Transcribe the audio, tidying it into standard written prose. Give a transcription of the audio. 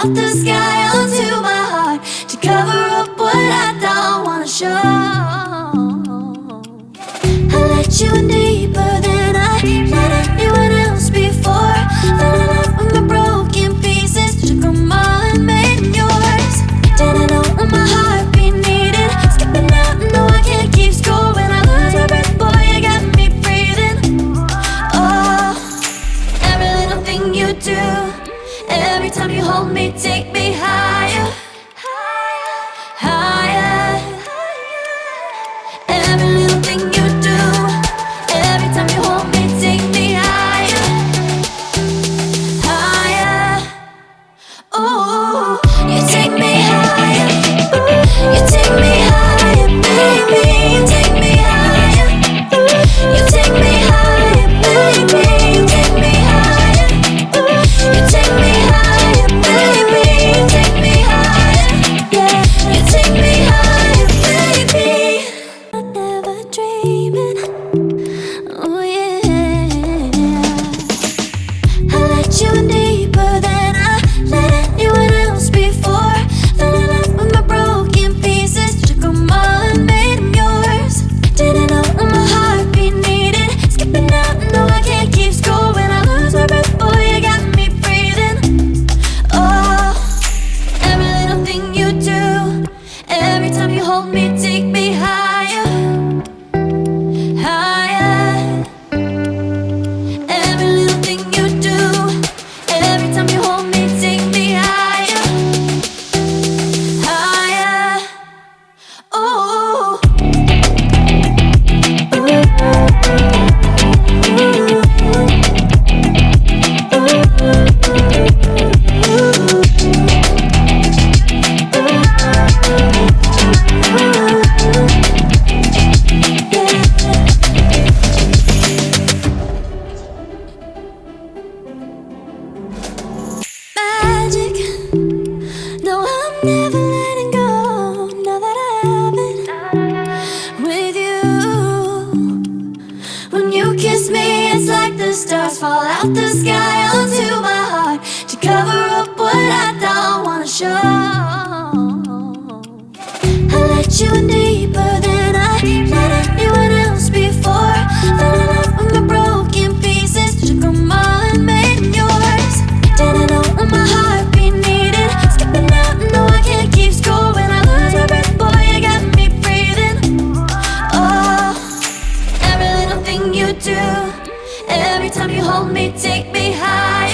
out the sky onto my heart to cover up what I don't wanna show. I let you in deeper than I let anyone else before. Fell in love with my broken pieces, took them all and made them yours. Didn't know what my heartbeat needed, skipping out, no I can't keep score. When I lose my breath, boy, you got me breathing. Oh, every little thing you do, every time you hold me, take me higher, higher. Every little thing you do, every time you hold me, take me higher, higher. Ooh, you take me higher, you take me higher, baby. You take me higher, you take me higher, baby. You take me higher, you take me higher, baby. You take me higher, yeah. You take me higher, baby. I'm never dreaming, oh yeah. I let you in deeper than I let anyone else before. Fell in love with my broken pieces, took them all and made them yours. Didn't know what my heartbeat needed, skipping out, no I can't keep score. When I lose my breath, boy, you got me breathing. Oh, every little thing you do, every time you hold me, take me higher, higher. Every little thing you do, every time you hold me, take me higher, higher. Oh, magic. No, I'm never letting go. Now that I have it with you. When you kiss me, it's like the stars fall out the sky onto my heart to cover up what I don't wanna show. I let you in deeper than I let anyone else before. Fell in love with my broken pieces, took them all and made them yours. Didn't know what my heartbeat needed, skipping out, no I can't keep score. When I lose my breath, boy, you got me breathing. Oh, every little thing you do, every time you hold me, take me higher,